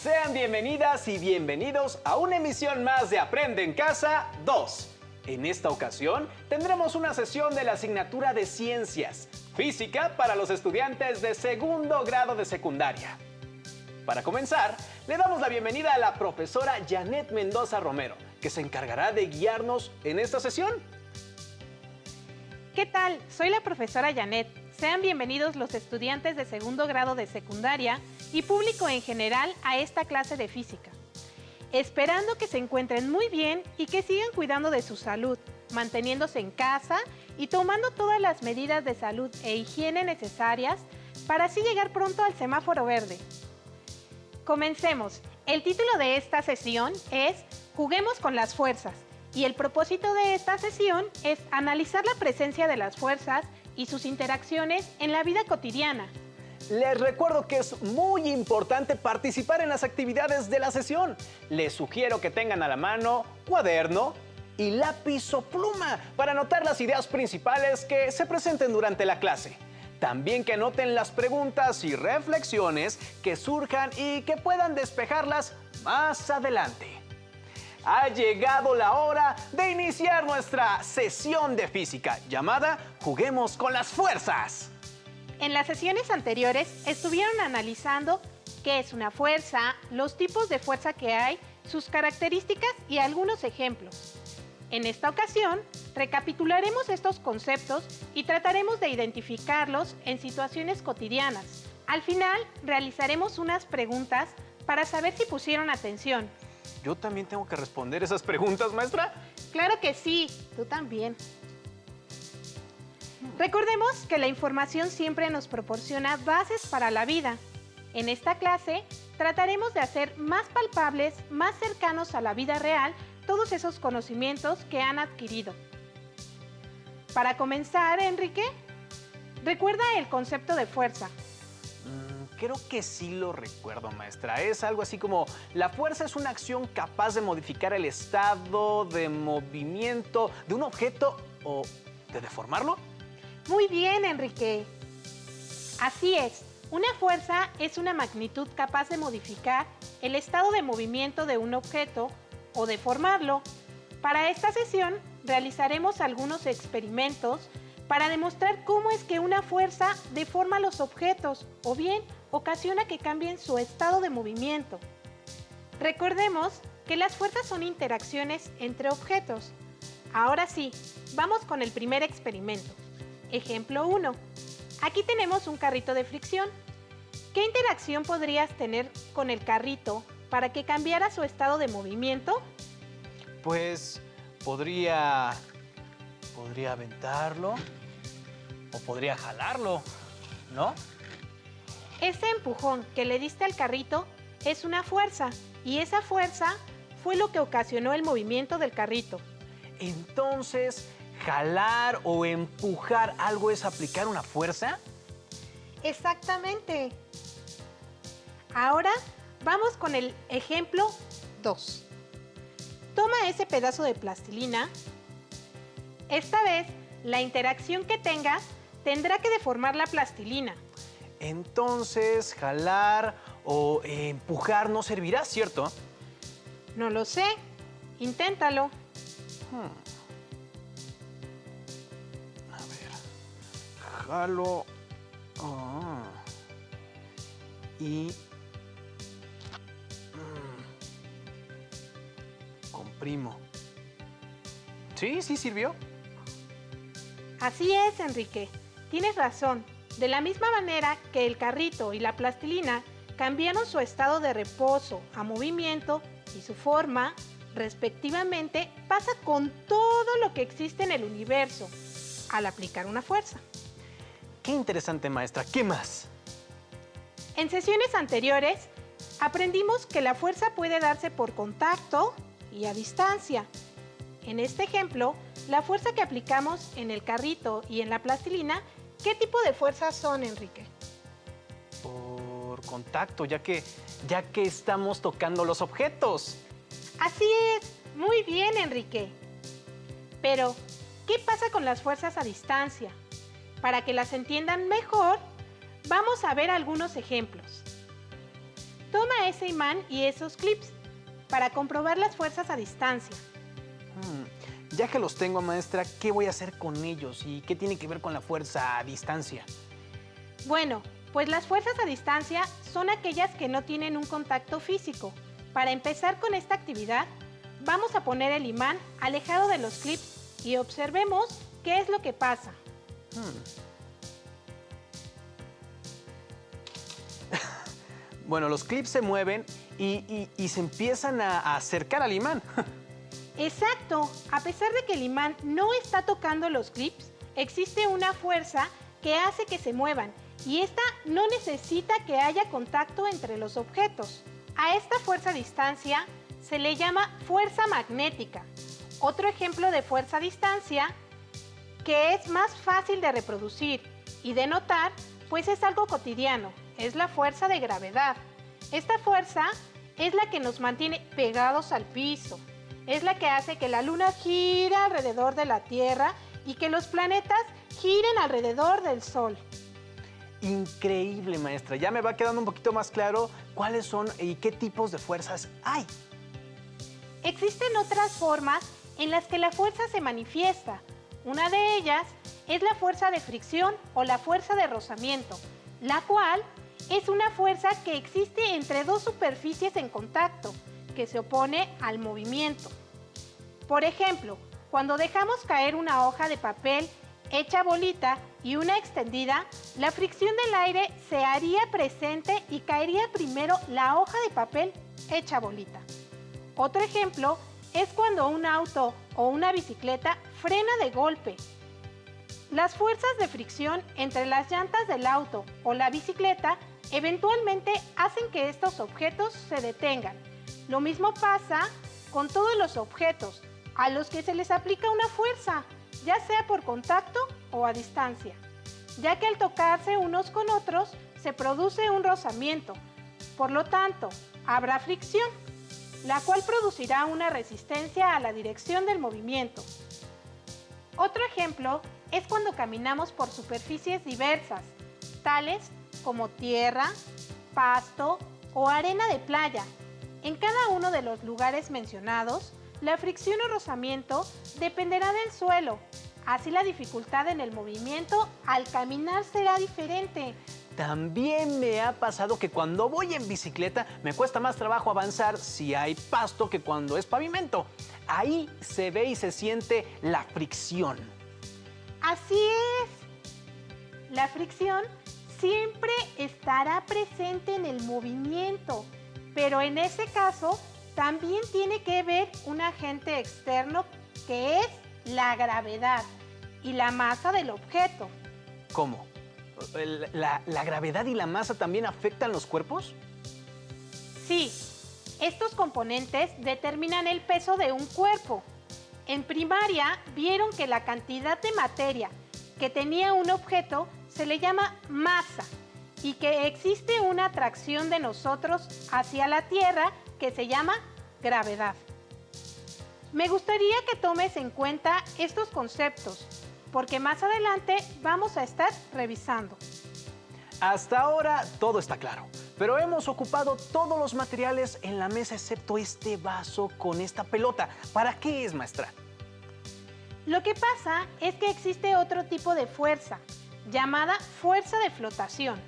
Sean bienvenidas y bienvenidos a una emisión más de Aprende en Casa 2. En esta ocasión tendremos una sesión de la asignatura de Ciencias, Física para los estudiantes de segundo grado de secundaria. Para comenzar, le damos la bienvenida a la profesora Janet Mendoza Romero, que se encargará de guiarnos en esta sesión. ¿Qué tal? Soy la profesora Janet. Sean bienvenidos los estudiantes de segundo grado de secundaria y público en general a esta clase de física. Esperando que se encuentren muy bien y que sigan cuidando de su salud, manteniéndose en casa y tomando todas las medidas de salud e higiene necesarias para así llegar pronto al semáforo verde. Comencemos. El título de esta sesión es Juguemos con las fuerzas y el propósito de esta sesión es analizar la presencia de las fuerzas y sus interacciones en la vida cotidiana. Les recuerdo que es muy importante participar en las actividades de la sesión. Les sugiero que tengan a la mano cuaderno y lápiz o pluma para anotar las ideas principales que se presenten durante la clase. También que anoten las preguntas y reflexiones que surjan y que puedan despejarlas más adelante. Ha llegado la hora de iniciar nuestra sesión de física llamada Juguemos con las fuerzas. En las sesiones anteriores estuvieron analizando qué es una fuerza, los tipos de fuerza que hay, sus características y algunos ejemplos. En esta ocasión, recapitularemos estos conceptos y trataremos de identificarlos en situaciones cotidianas. Al final, realizaremos unas preguntas para saber si pusieron atención. ¿Yo también tengo que responder esas preguntas, maestra? Claro que sí, tú también. Recordemos que la información siempre nos proporciona bases para la vida. En esta clase trataremos de hacer más palpables, más cercanos a la vida real, todos esos conocimientos que han adquirido. Para comenzar, Enrique, ¿recuerda el concepto de fuerza? Creo que sí lo recuerdo, maestra. Es algo así como, la fuerza es una acción capaz de modificar el estado de movimiento de un objeto o de deformarlo. Muy bien, Enrique. Así es, una fuerza es una magnitud capaz de modificar el estado de movimiento de un objeto o deformarlo. Para esta sesión realizaremos algunos experimentos para demostrar cómo es que una fuerza deforma los objetos o bien ocasiona que cambien su estado de movimiento. Recordemos que las fuerzas son interacciones entre objetos. Ahora sí, vamos con el primer experimento. Ejemplo 1. Aquí tenemos un carrito de fricción. ¿Qué interacción podrías tener con el carrito para que cambiara su estado de movimiento? Pues podría aventarlo o podría jalarlo, ¿no? Ese empujón que le diste al carrito es una fuerza y esa fuerza fue lo que ocasionó el movimiento del carrito. Entonces, ¿jalar o empujar algo es aplicar una fuerza? Exactamente. Ahora vamos con el ejemplo 2. Toma ese pedazo de plastilina. Esta vez, la interacción que tengas tendrá que deformar la plastilina. Entonces, jalar o empujar no servirá, ¿cierto? No lo sé. Inténtalo. A ver. Jalo. Y comprimo. Sí, sí sirvió. Así es, Enrique. Tienes razón. De la misma manera que el carrito y la plastilina cambiaron su estado de reposo a movimiento y su forma, respectivamente, pasa con todo lo que existe en el universo al aplicar una fuerza. Qué interesante, maestra. ¿Qué más? En sesiones anteriores, aprendimos que la fuerza puede darse por contacto y a distancia. En este ejemplo, la fuerza que aplicamos en el carrito y en la plastilina, ¿qué tipo de fuerzas son, Enrique? Por contacto, ya que estamos tocando los objetos. Así es, muy bien, Enrique. Pero, ¿qué pasa con las fuerzas a distancia? Para que las entiendan mejor, vamos a ver algunos ejemplos. Toma ese imán y esos clips para comprobar las fuerzas a distancia. Ya que los tengo, maestra, ¿qué voy a hacer con ellos y qué tiene que ver con la fuerza a distancia? Bueno, pues las fuerzas a distancia son aquellas que no tienen un contacto físico. Para empezar con esta actividad, vamos a poner el imán alejado de los clips y observemos qué es lo que pasa. Bueno, los clips se mueven y se empiezan a acercar al imán. Exacto, a pesar de que el imán no está tocando los clips, existe una fuerza que hace que se muevan y esta no necesita que haya contacto entre los objetos. A esta fuerza a distancia se le llama fuerza magnética. Otro ejemplo de fuerza a distancia que es más fácil de reproducir y de notar, pues es algo cotidiano, es la fuerza de gravedad. Esta fuerza es la que nos mantiene pegados al piso. Es la que hace que la Luna gire alrededor de la Tierra y que los planetas giren alrededor del Sol. Increíble, maestra. Ya me va quedando un poquito más claro cuáles son y qué tipos de fuerzas hay. Existen otras formas en las que la fuerza se manifiesta. Una de ellas es la fuerza de fricción o la fuerza de rozamiento, la cual es una fuerza que existe entre dos superficies en contacto, que se opone al movimiento. Por ejemplo, cuando dejamos caer una hoja de papel hecha bolita y una extendida, la fricción del aire se haría presente y caería primero la hoja de papel hecha bolita. Otro ejemplo es cuando un auto o una bicicleta frena de golpe. Las fuerzas de fricción entre las llantas del auto o la bicicleta eventualmente hacen que estos objetos se detengan. Lo mismo pasa con todos los objetos a los que se les aplica una fuerza, ya sea por contacto o a distancia, ya que al tocarse unos con otros se produce un rozamiento. Por lo tanto, habrá fricción, la cual producirá una resistencia a la dirección del movimiento. Otro ejemplo es cuando caminamos por superficies diversas, tales como tierra, pasto o arena de playa. En cada uno de los lugares mencionados, la fricción o rozamiento dependerá del suelo. Así la dificultad en el movimiento al caminar será diferente. También me ha pasado que cuando voy en bicicleta me cuesta más trabajo avanzar si hay pasto que cuando es pavimento. Ahí se ve y se siente la fricción. Así es. La fricción siempre estará presente en el movimiento, pero en ese caso también tiene que ver un agente externo que es la gravedad y la masa del objeto. ¿Cómo? ¿La gravedad y la masa también afectan los cuerpos? Sí, estos componentes determinan el peso de un cuerpo. En primaria vieron que la cantidad de materia que tenía un objeto se le llama masa y que existe una atracción de nosotros hacia la Tierra que se llama gravedad. Me gustaría que tomes en cuenta estos conceptos, porque más adelante vamos a estar revisando. Hasta ahora todo está claro, pero hemos ocupado todos los materiales en la mesa excepto este vaso con esta pelota. ¿Para qué es, maestra? Lo que pasa es que existe otro tipo de fuerza, llamada fuerza de flotación.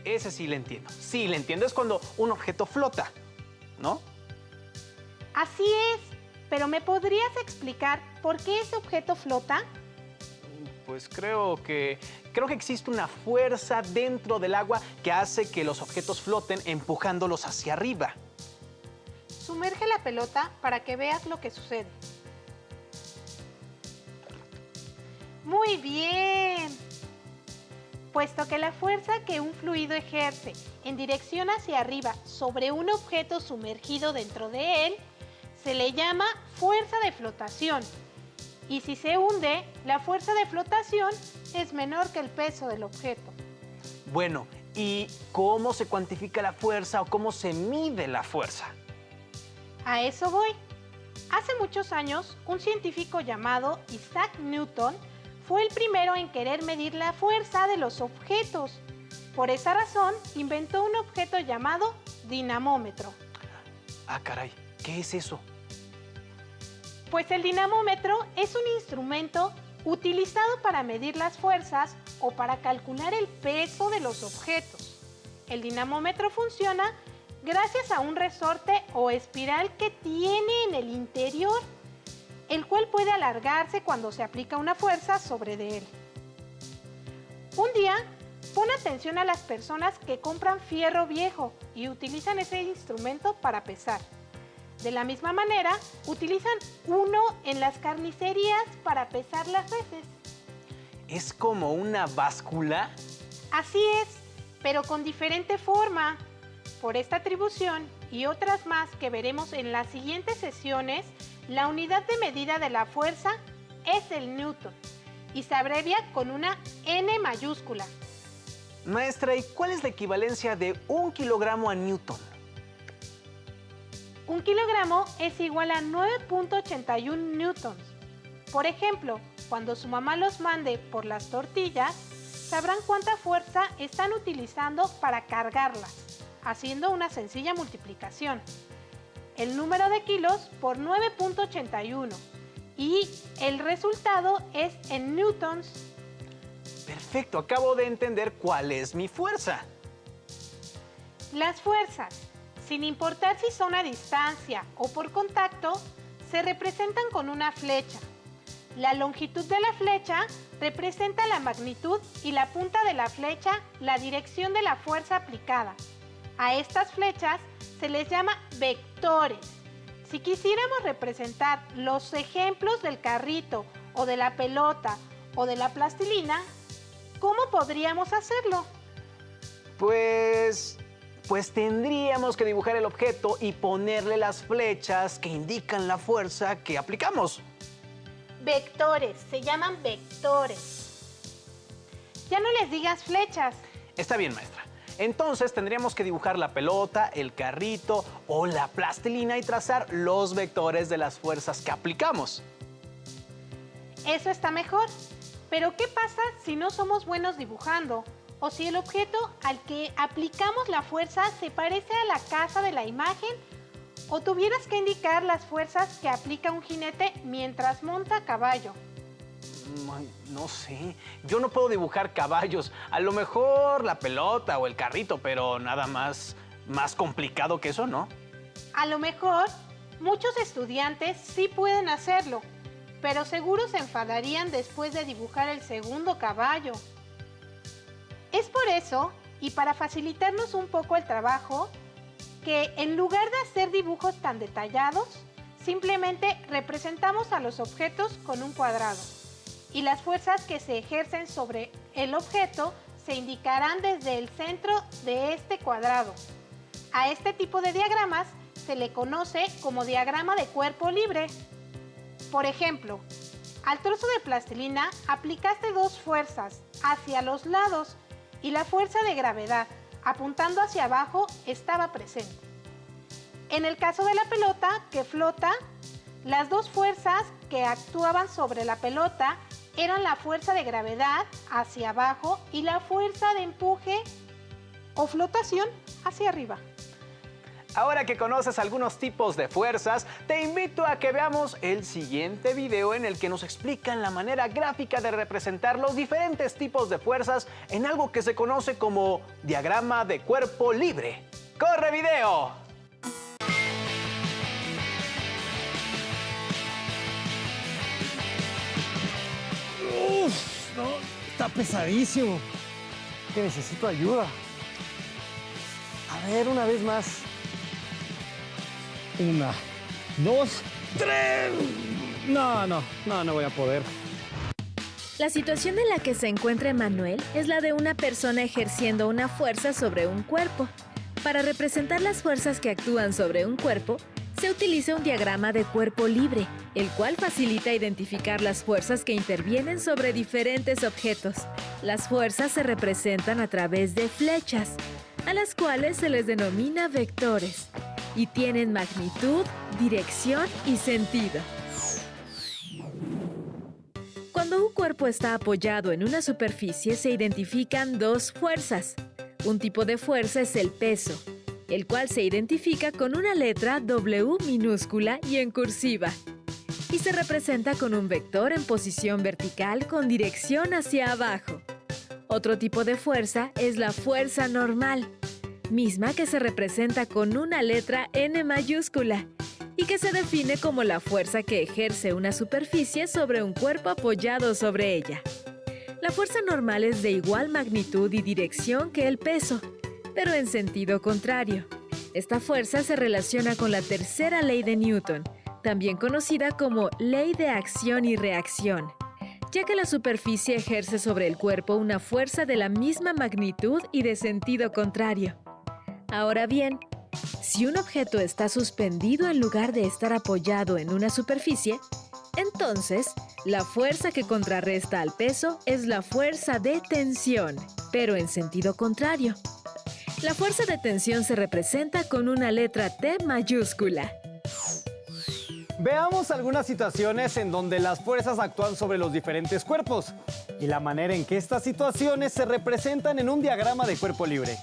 Ese sí le entiendo. Sí, le entiendo. Es cuando un objeto flota, ¿no? Así es, pero ¿me podrías explicar por qué ese objeto flota? Pues creo que existe una fuerza dentro del agua que hace que los objetos floten empujándolos hacia arriba. Sumerge la pelota para que veas lo que sucede. ¡Muy bien! Puesto que la fuerza que un fluido ejerce en dirección hacia arriba sobre un objeto sumergido dentro de él, se le llama fuerza de flotación. Y si se hunde, la fuerza de flotación es menor que el peso del objeto. Bueno, ¿y cómo se cuantifica la fuerza o cómo se mide la fuerza? A eso voy. Hace muchos años, un científico llamado Isaac Newton fue el primero en querer medir la fuerza de los objetos. Por esa razón, inventó un objeto llamado dinamómetro. Ah, caray, ¿qué es eso? Pues el dinamómetro es un instrumento utilizado para medir las fuerzas o para calcular el peso de los objetos. El dinamómetro funciona gracias a un resorte o espiral que tiene en el interior, el cual puede alargarse cuando se aplica una fuerza sobre de él. Un día, pon atención a las personas que compran fierro viejo y utilizan ese instrumento para pesar. De la misma manera, utilizan uno en las carnicerías para pesar las reses. ¿Es como una báscula? Así es, pero con diferente forma. Por esta atribución y otras más que veremos en las siguientes sesiones, la unidad de medida de la fuerza es el newton y se abrevia con una N mayúscula. Maestra, ¿y cuál es la equivalencia de 1 kilogramo a newton? 1 kilogramo es igual a 9.81 newtons. Por ejemplo, cuando su mamá los mande por las tortillas, sabrán cuánta fuerza están utilizando para cargarlas, haciendo una sencilla multiplicación. El número de kilos por 9.81 y el resultado es en newtons. Perfecto, acabo de entender cuál es mi fuerza. Las fuerzas, sin importar si son a distancia o por contacto, se representan con una flecha. La longitud de la flecha representa la magnitud y la punta de la flecha la dirección de la fuerza aplicada. A estas flechas se les llama vectores. Si quisiéramos representar los ejemplos del carrito o de la pelota o de la plastilina, ¿cómo podríamos hacerlo? Pues tendríamos que dibujar el objeto y ponerle las flechas que indican la fuerza que aplicamos. Vectores, se llaman vectores. Ya no les digas flechas. Está bien, maestra. Entonces tendríamos que dibujar la pelota, el carrito o la plastilina y trazar los vectores de las fuerzas que aplicamos. Eso está mejor. Pero ¿qué pasa si no somos buenos dibujando? O si el objeto al que aplicamos la fuerza se parece a la casa de la imagen, o tuvieras que indicar las fuerzas que aplica un jinete mientras monta a caballo. Ay, no sé, yo no puedo dibujar caballos. A lo mejor la pelota o el carrito, pero nada más complicado que eso, ¿no? A lo mejor muchos estudiantes sí pueden hacerlo, pero seguro se enfadarían después de dibujar el segundo caballo. Es por eso, y para facilitarnos un poco el trabajo, que en lugar de hacer dibujos tan detallados, simplemente representamos a los objetos con un cuadrado. Y las fuerzas que se ejercen sobre el objeto se indicarán desde el centro de este cuadrado. A este tipo de diagramas se le conoce como diagrama de cuerpo libre. Por ejemplo, al trozo de plastilina aplicaste dos fuerzas hacia los lados y la fuerza de gravedad, apuntando hacia abajo, estaba presente. En el caso de la pelota, que flota, las dos fuerzas que actuaban sobre la pelota eran la fuerza de gravedad hacia abajo y la fuerza de empuje o flotación hacia arriba. Ahora que conoces algunos tipos de fuerzas, te invito a que veamos el siguiente video en el que nos explican la manera gráfica de representar los diferentes tipos de fuerzas en algo que se conoce como diagrama de cuerpo libre. ¡Corre video! Uf, no, está pesadísimo. Que necesito ayuda. A ver, una vez más. 1, 2, 3. No voy a poder. La situación en la que se encuentra Emanuel es la de una persona ejerciendo una fuerza sobre un cuerpo. Para representar las fuerzas que actúan sobre un cuerpo, se utiliza un diagrama de cuerpo libre, el cual facilita identificar las fuerzas que intervienen sobre diferentes objetos. Las fuerzas se representan a través de flechas, a las cuales se les denomina vectores, y tienen magnitud, dirección y sentido. Cuando un cuerpo está apoyado en una superficie, se identifican dos fuerzas. Un tipo de fuerza es el peso el cual se identifica con una letra W minúscula y en cursiva, y se representa con un vector en posición vertical con dirección hacia abajo. Otro tipo de fuerza es la fuerza normal, misma que se representa con una letra N mayúscula y que se define como la fuerza que ejerce una superficie sobre un cuerpo apoyado sobre ella. La fuerza normal es de igual magnitud y dirección que el peso, pero en sentido contrario. Esta fuerza se relaciona con la tercera ley de Newton, también conocida como ley de acción y reacción, ya que la superficie ejerce sobre el cuerpo una fuerza de la misma magnitud y de sentido contrario. Ahora bien, si un objeto está suspendido en lugar de estar apoyado en una superficie, entonces la fuerza que contrarresta al peso es la fuerza de tensión, pero en sentido contrario. La fuerza de tensión se representa con una letra T mayúscula. Veamos algunas situaciones en donde las fuerzas actúan sobre los diferentes cuerpos y la manera en que estas situaciones se representan en un diagrama de cuerpo libre.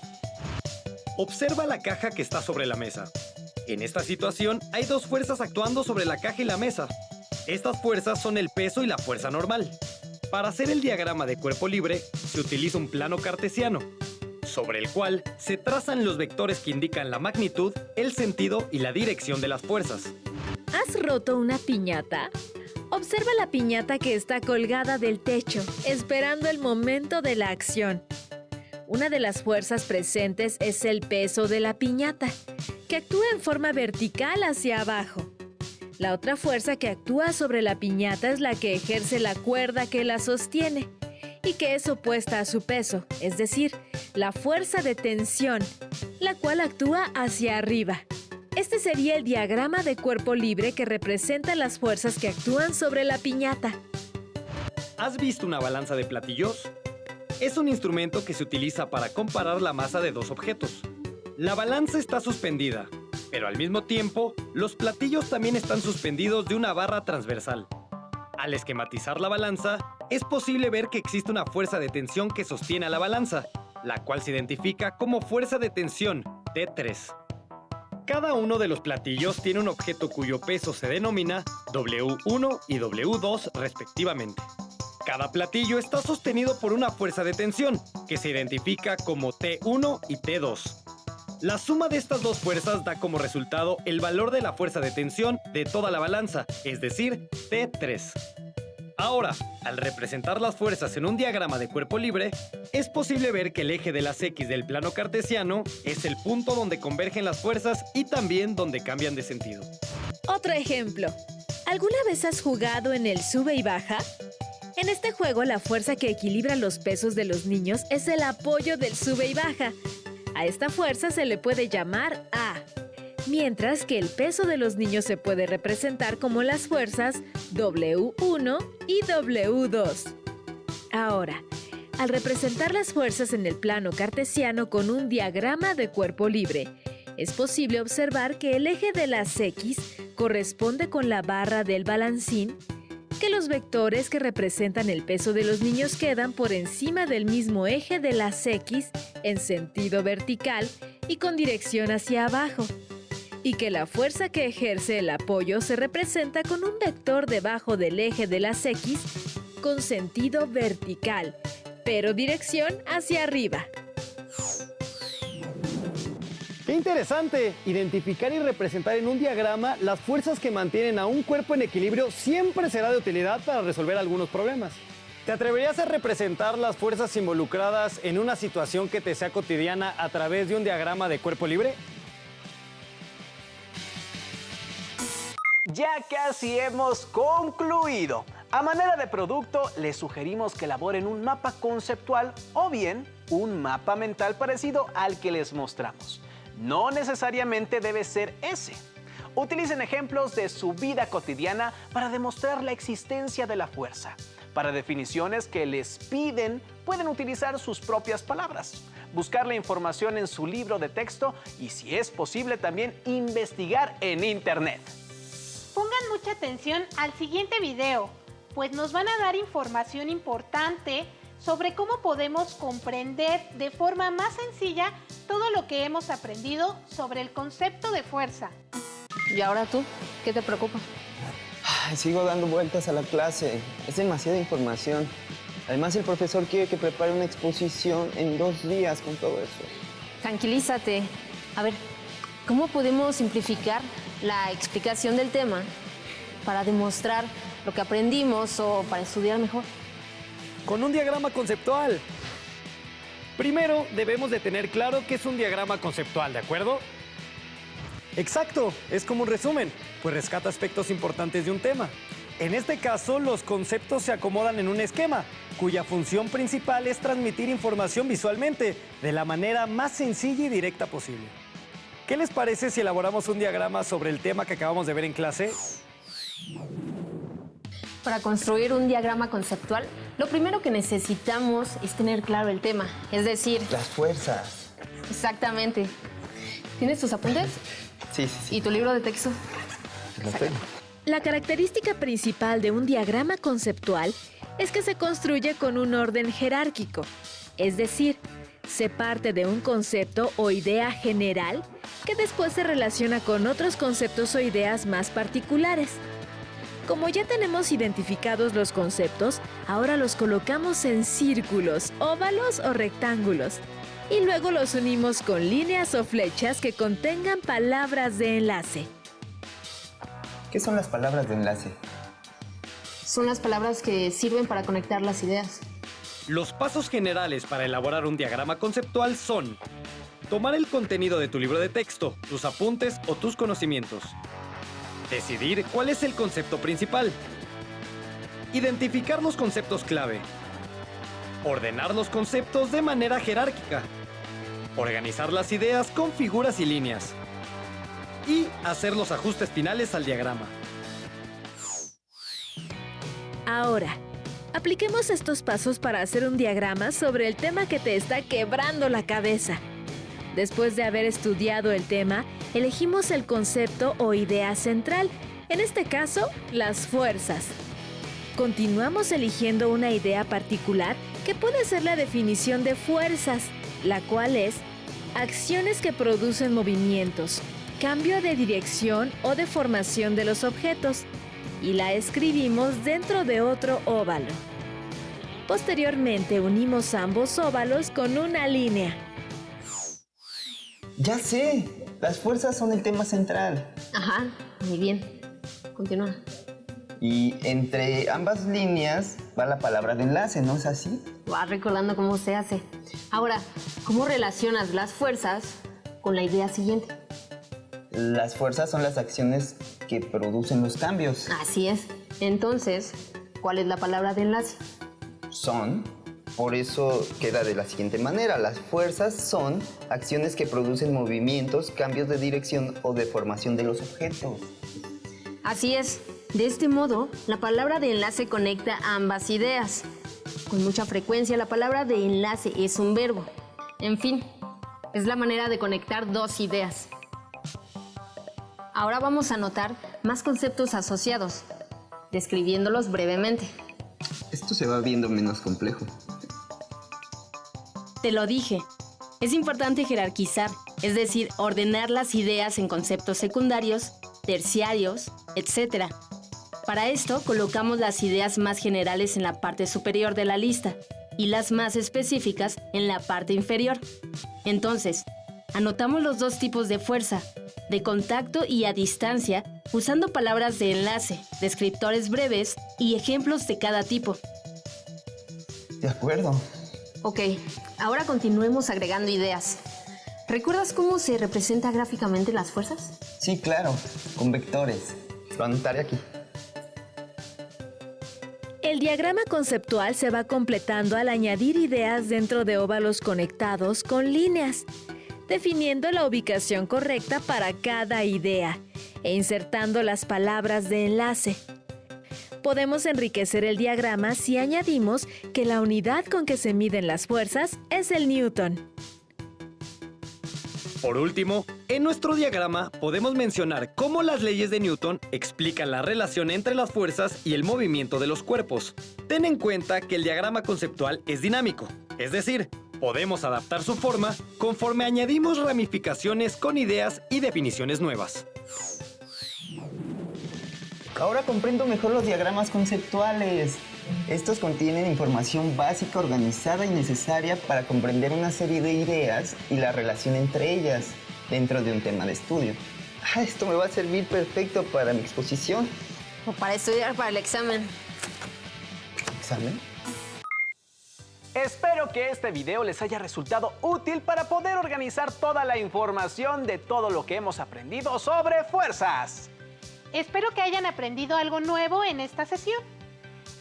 Observa la caja que está sobre la mesa. En esta situación hay dos fuerzas actuando sobre la caja y la mesa. Estas fuerzas son el peso y la fuerza normal. Para hacer el diagrama de cuerpo libre, se utiliza un plano cartesiano, sobre el cual se trazan los vectores que indican la magnitud, el sentido y la dirección de las fuerzas. ¿Has roto una piñata? Observa la piñata que está colgada del techo, esperando el momento de la acción. Una de las fuerzas presentes es el peso de la piñata, que actúa en forma vertical hacia abajo. La otra fuerza que actúa sobre la piñata es la que ejerce la cuerda que la sostiene y que es opuesta a su peso, es decir, la fuerza de tensión, la cual actúa hacia arriba. Este sería el diagrama de cuerpo libre que representa las fuerzas que actúan sobre la piñata. ¿Has visto una balanza de platillos? Es un instrumento que se utiliza para comparar la masa de dos objetos. La balanza está suspendida, pero al mismo tiempo, los platillos también están suspendidos de una barra transversal. Al esquematizar la balanza, es posible ver que existe una fuerza de tensión que sostiene a la balanza, la cual se identifica como fuerza de tensión, T3. Cada uno de los platillos tiene un objeto cuyo peso se denomina W1 y W2 respectivamente. Cada platillo está sostenido por una fuerza de tensión, que se identifica como T1 y T2. La suma de estas dos fuerzas da como resultado el valor de la fuerza de tensión de toda la balanza, es decir, T3. Ahora, al representar las fuerzas en un diagrama de cuerpo libre, es posible ver que el eje de las X del plano cartesiano es el punto donde convergen las fuerzas y también donde cambian de sentido. Otro ejemplo. ¿Alguna vez has jugado en el sube y baja? En este juego, la fuerza que equilibra los pesos de los niños es el apoyo del sube y baja. A esta fuerza se le puede llamar A, mientras que el peso de los niños se puede representar como las fuerzas W1 y W2. Ahora, al representar las fuerzas en el plano cartesiano con un diagrama de cuerpo libre, es posible observar que el eje de las X corresponde con la barra del balancín, que los vectores que representan el peso de los niños quedan por encima del mismo eje de las X en sentido vertical y con dirección hacia abajo, y que la fuerza que ejerce el apoyo se representa con un vector debajo del eje de las X con sentido vertical, pero dirección hacia arriba. ¡Qué interesante! Identificar y representar en un diagrama las fuerzas que mantienen a un cuerpo en equilibrio siempre será de utilidad para resolver algunos problemas. ¿Te atreverías a representar las fuerzas involucradas en una situación que te sea cotidiana a través de un diagrama de cuerpo libre? Ya casi hemos concluido. A manera de producto, les sugerimos que elaboren un mapa conceptual o bien un mapa mental parecido al que les mostramos. No necesariamente debe ser ese. Utilicen ejemplos de su vida cotidiana para demostrar la existencia de la fuerza. Para definiciones que les piden, pueden utilizar sus propias palabras, buscar la información en su libro de texto y, si es posible, también investigar en Internet. Pongan mucha atención al siguiente video, pues nos van a dar información importante sobre cómo podemos comprender de forma más sencilla todo lo que hemos aprendido sobre el concepto de fuerza. ¿Y ahora tú? ¿Qué te preocupa? Ay, sigo dando vueltas a la clase. Es demasiada información. Además, el profesor quiere que prepare una exposición en 2 días con todo eso. Tranquilízate. A ver, ¿cómo podemos simplificar la explicación del tema para demostrar lo que aprendimos o para estudiar mejor? Con un diagrama conceptual. Primero, debemos de tener claro qué es un diagrama conceptual, ¿de acuerdo? Exacto, es como un resumen, pues rescata aspectos importantes de un tema. En este caso, los conceptos se acomodan en un esquema, cuya función principal es transmitir información visualmente, de la manera más sencilla y directa posible. ¿Qué les parece si elaboramos un diagrama sobre el tema que acabamos de ver en clase? Para construir un diagrama conceptual, lo primero que necesitamos es tener claro el tema, es decir... Las fuerzas. Exactamente. ¿Tienes tus apuntes? Sí. ¿Y tu libro de texto? Lo tengo. La característica principal de un diagrama conceptual es que se construye con un orden jerárquico, es decir, se parte de un concepto o idea general que después se relaciona con otros conceptos o ideas más particulares. Como ya tenemos identificados los conceptos, ahora los colocamos en círculos, óvalos o rectángulos, y luego los unimos con líneas o flechas que contengan palabras de enlace. ¿Qué son las palabras de enlace? Son las palabras que sirven para conectar las ideas. Los pasos generales para elaborar un diagrama conceptual son: tomar el contenido de tu libro de texto, tus apuntes o tus conocimientos. Decidir cuál es el concepto principal. Identificar los conceptos clave. Ordenar los conceptos de manera jerárquica. Organizar las ideas con figuras y líneas. Y hacer los ajustes finales al diagrama. Ahora, apliquemos estos pasos para hacer un diagrama sobre el tema que te está quebrando la cabeza. Después de haber estudiado el tema, elegimos el concepto o idea central, en este caso, las fuerzas. Continuamos eligiendo una idea particular que puede ser la definición de fuerzas, la cual es acciones que producen movimientos, cambio de dirección o deformación de los objetos, y la escribimos dentro de otro óvalo. Posteriormente unimos ambos óvalos con una línea. ¡Ya sé! Las fuerzas son el tema central. Ajá, muy bien. Continúa. Y entre ambas líneas va la palabra de enlace, ¿no es así? Vas recordando cómo se hace. Ahora, ¿cómo relacionas las fuerzas con la idea siguiente? Las fuerzas son las acciones que producen los cambios. Así es. Entonces, ¿cuál es la palabra de enlace? Son. Por eso queda de la siguiente manera. Las fuerzas son acciones que producen movimientos, cambios de dirección o deformación de los objetos. Así es. De este modo, la palabra de enlace conecta ambas ideas. Con mucha frecuencia, la palabra de enlace es un verbo. En fin, es la manera de conectar dos ideas. Ahora vamos a anotar más conceptos asociados, describiéndolos brevemente. Esto se va viendo menos complejo. Te lo dije. Es importante jerarquizar, es decir, ordenar las ideas en conceptos secundarios, terciarios, etc. Para esto, colocamos las ideas más generales en la parte superior de la lista y las más específicas en la parte inferior. Entonces, anotamos los dos tipos de fuerza, de contacto y a distancia, usando palabras de enlace, descriptores breves y ejemplos de cada tipo. De acuerdo. Ok, ahora continuemos agregando ideas. ¿Recuerdas cómo se representa gráficamente las fuerzas? Sí, claro, con vectores. Lo anotaré aquí. El diagrama conceptual se va completando al añadir ideas dentro de óvalos conectados con líneas, definiendo la ubicación correcta para cada idea e insertando las palabras de enlace. Podemos enriquecer el diagrama si añadimos que la unidad con que se miden las fuerzas es el newton. Por último, En nuestro diagrama podemos mencionar cómo las leyes de Newton explican la relación entre las fuerzas y el movimiento de los cuerpos. Ten en cuenta que el diagrama conceptual es dinámico, es decir, podemos adaptar su forma conforme añadimos ramificaciones con ideas y definiciones nuevas. Ahora comprendo mejor los diagramas conceptuales. Estos contienen información básica, organizada y necesaria para comprender una serie de ideas y la relación entre ellas dentro de un tema de estudio. Esto me va a servir perfecto para mi exposición. O para estudiar para el examen. ¿Examen? Espero que este video les haya resultado útil para poder organizar toda la información de todo lo que hemos aprendido sobre fuerzas. Espero que hayan aprendido algo nuevo en esta sesión.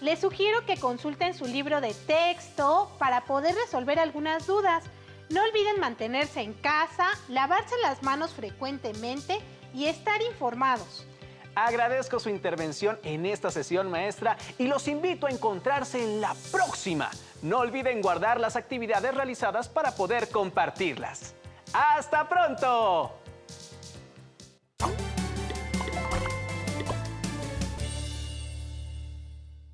Les sugiero que consulten su libro de texto para poder resolver algunas dudas. No olviden mantenerse en casa, lavarse las manos frecuentemente y estar informados. Agradezco su intervención en esta sesión, maestra, y los invito a encontrarse en la próxima. No olviden guardar las actividades realizadas para poder compartirlas. ¡Hasta pronto!